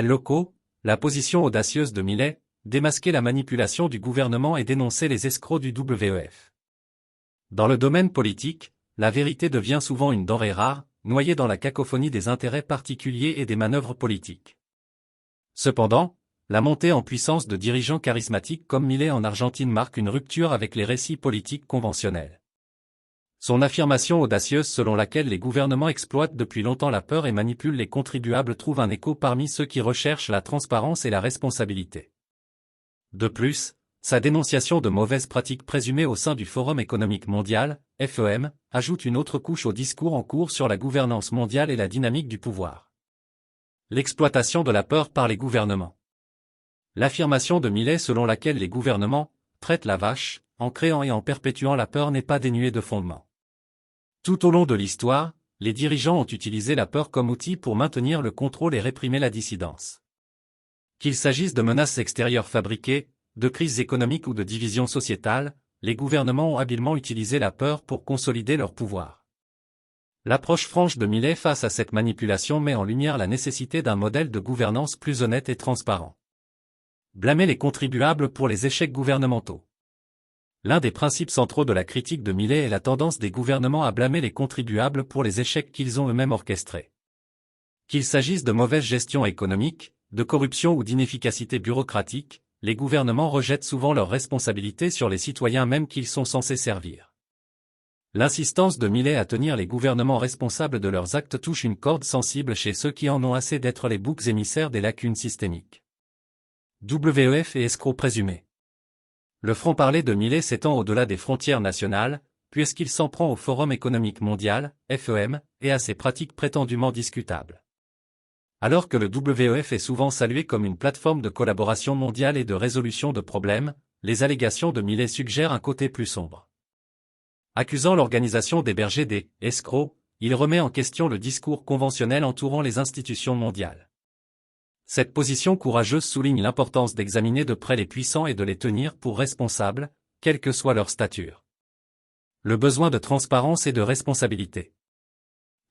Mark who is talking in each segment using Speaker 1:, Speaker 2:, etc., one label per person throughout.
Speaker 1: locaux, la position audacieuse de Milei, démasquer la manipulation du gouvernement et dénoncer les escrocs du WEF. Dans le domaine politique, la vérité devient souvent une denrée rare, noyée dans la cacophonie des intérêts particuliers et des manœuvres politiques. Cependant, la montée en puissance de dirigeants charismatiques comme Milei en Argentine marque une rupture avec les récits politiques conventionnels. Son affirmation audacieuse selon laquelle les gouvernements exploitent depuis longtemps la peur et manipulent les contribuables trouve un écho parmi ceux qui recherchent la transparence et la responsabilité. De plus, sa dénonciation de mauvaises pratiques présumées au sein du Forum économique mondial, FEM, ajoute une autre couche au discours en cours sur la gouvernance mondiale et la dynamique du pouvoir. L'exploitation de la peur par les gouvernements. L'affirmation de Milei selon laquelle les gouvernements traitent la vache, en créant et en perpétuant la peur n'est pas dénuée de fondement. Tout au long de l'histoire, les dirigeants ont utilisé la peur comme outil pour maintenir le contrôle et réprimer la dissidence. Qu'il s'agisse de menaces extérieures fabriquées, de crises économiques ou de divisions sociétales, les gouvernements ont habilement utilisé la peur pour consolider leur pouvoir. L'approche franche de Milei face à cette manipulation met en lumière la nécessité d'un modèle de gouvernance plus honnête et transparent. Blâmer les contribuables pour les échecs gouvernementaux. L'un des principes centraux de la critique de Milei est la tendance des gouvernements à blâmer les contribuables pour les échecs qu'ils ont eux-mêmes orchestrés. Qu'il s'agisse de mauvaise gestion économique, de corruption ou d'inefficacité bureaucratique, les gouvernements rejettent souvent leurs responsabilités sur les citoyens même qu'ils sont censés servir. L'insistance de Milei à tenir les gouvernements responsables de leurs actes touche une corde sensible chez ceux qui en ont assez d'être les boucs émissaires des lacunes systémiques. WEF et escrocs présumés. Le franc-parler de Milei s'étend au-delà des frontières nationales, puisqu'il s'en prend au Forum économique mondial, FEM, et à ses pratiques prétendument discutables. Alors que le WEF est souvent salué comme une plateforme de collaboration mondiale et de résolution de problèmes, les allégations de Milei suggèrent un côté plus sombre. Accusant l'organisation d'héberger des « escrocs », il remet en question le discours conventionnel entourant les institutions mondiales. Cette position courageuse souligne l'importance d'examiner de près les puissants et de les tenir pour responsables, quelle que soit leur stature. Le besoin de transparence et de responsabilité.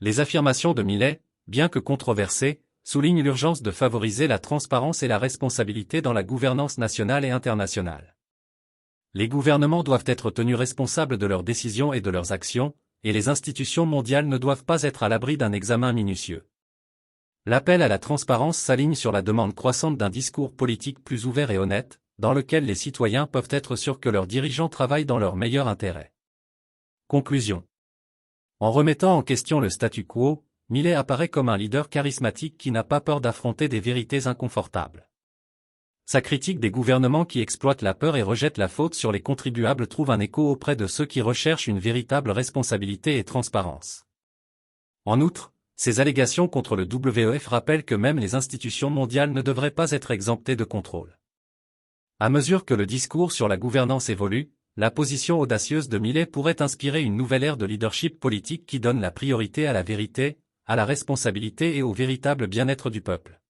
Speaker 1: Les affirmations de Milei, bien que controversées, soulignent l'urgence de favoriser la transparence et la responsabilité dans la gouvernance nationale et internationale. Les gouvernements doivent être tenus responsables de leurs décisions et de leurs actions, et les institutions mondiales ne doivent pas être à l'abri d'un examen minutieux. L'appel à la transparence s'aligne sur la demande croissante d'un discours politique plus ouvert et honnête, dans lequel les citoyens peuvent être sûrs que leurs dirigeants travaillent dans leur meilleur intérêt. Conclusion. En remettant en question le statu quo, Milei apparaît comme un leader charismatique qui n'a pas peur d'affronter des vérités inconfortables. Sa critique des gouvernements qui exploitent la peur et rejettent la faute sur les contribuables trouve un écho auprès de ceux qui recherchent une véritable responsabilité et transparence. En outre, ces allégations contre le WEF rappellent que même les institutions mondiales ne devraient pas être exemptées de contrôle. À mesure que le discours sur la gouvernance évolue, la position audacieuse de Milei pourrait inspirer une nouvelle ère de leadership politique qui donne la priorité à la vérité, à la responsabilité et au véritable bien-être du peuple.